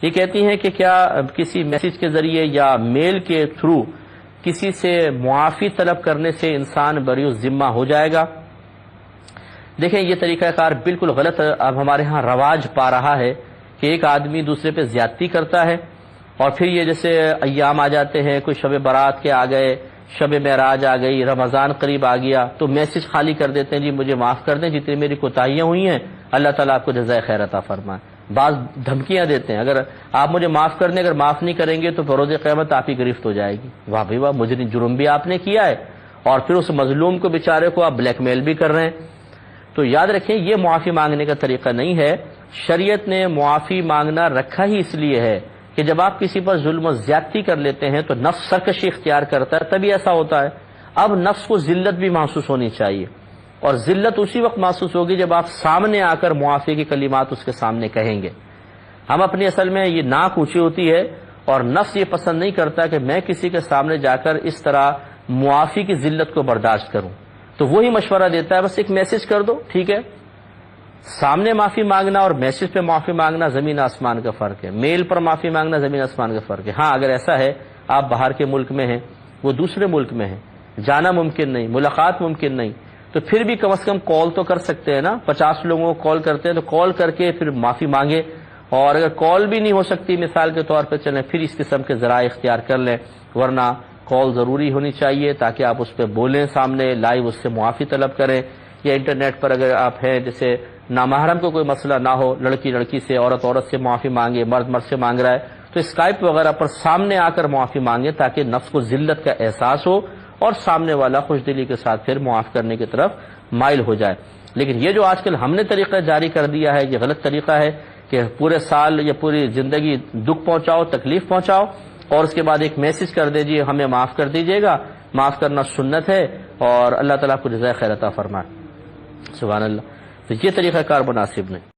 یہ کہتی ہیں کہ کیا کسی میسج کے ذریعے یا میل کے تھرو کسی سے معافی طلب کرنے سے انسان بری ذمہ ہو جائے گا؟ دیکھیں یہ طریقہ کار بالکل غلط اب ہمارے ہاں رواج پا رہا ہے کہ ایک آدمی دوسرے پہ زیادتی کرتا ہے، اور پھر یہ جیسے ایام آ جاتے ہیں، کوئی شب برات کے آ گئے، شب معراج آ گئی، رمضان قریب آ گیا، تو میسج خالی کر دیتے ہیں جی مجھے معاف کر دیں جتنی میری کوتاہیاں ہوئی ہیں، اللہ تعالیٰ آپ کو جزائے خیر عطا فرمائے۔ بعض دھمکیاں دیتے ہیں، اگر آپ مجھے معاف کر دیں، اگر معاف نہیں کریں گے تو بروز قیامت آپ کی گرفت ہو جائے گی۔ واہ بھائی واہ، مجرم جرم بھی آپ نے کیا ہے، اور پھر اس مظلوم کو بیچارے کو آپ بلیک میل بھی کر رہے ہیں۔ تو یاد رکھیں یہ معافی مانگنے کا طریقہ نہیں ہے۔ شریعت نے معافی مانگنا رکھا ہی اس لیے ہے کہ جب آپ کسی پر ظلم و زیادتی کر لیتے ہیں تو نفس سرکشی اختیار کرتا ہے، تبھی ایسا ہوتا ہے۔ اب نفس کو ذلت بھی محسوس ہونی چاہیے، اور ذلت اسی وقت محسوس ہوگی جب آپ سامنے آ کر معافی کی کلمات اس کے سامنے کہیں گے۔ ہم اپنی اصل میں یہ ناک اونچی ہوتی ہے، اور نفس یہ پسند نہیں کرتا کہ میں کسی کے سامنے جا کر اس طرح معافی کی ذلت کو برداشت کروں، تو وہی مشورہ دیتا ہے بس ایک میسج کر دو، ٹھیک ہے۔ سامنے معافی مانگنا اور میسج پہ معافی مانگنا زمین آسمان کا فرق ہے، میل پر معافی مانگنا زمین آسمان کا فرق ہے۔ ہاں اگر ایسا ہے آپ باہر کے ملک میں ہیں، وہ دوسرے ملک میں ہیں، جانا ممکن نہیں، ملاقات ممکن نہیں، تو پھر بھی کم از کم کال تو کر سکتے ہیں نا۔ 50 لوگوں کو کال کرتے ہیں تو کال کر کے پھر معافی مانگے، اور اگر کال بھی نہیں ہو سکتی مثال کے طور پہ چلیں پھر اس قسم کے ذرائع اختیار کر لیں، ورنہ کال ضروری ہونی چاہیے تاکہ آپ اس پہ بولیں، سامنے لائیو اس سے معافی طلب کریں۔ یا انٹرنیٹ پر اگر آپ ہیں، جیسے نامحرم کو کوئی مسئلہ نہ ہو، لڑکی لڑکی سے، عورت عورت سے معافی مانگے، مرد مرد سے مانگ رہا ہے، تو اسکائپ وغیرہ پر سامنے آ کر معافی مانگے تاکہ نفس کو ذلت کا احساس ہو اور سامنے والا خوش دلی کے ساتھ پھر معاف کرنے کی طرف مائل ہو جائے۔ لیکن یہ جو آج کل ہم نے طریقہ جاری کر دیا ہے، یہ غلط طریقہ ہے کہ پورے سال یا پوری زندگی دکھ پہنچاؤ، تکلیف پہنچاؤ، اور اس کے بعد ایک میسج کر دے جی ہمیں معاف کر دیجیے گا۔ معاف کرنا سنت ہے، اور اللہ تعالیٰ کو جزائے خیر عطا فرمائے۔ سبحان اللہ۔ تو یہ طریقہ کار مناسب نہیں۔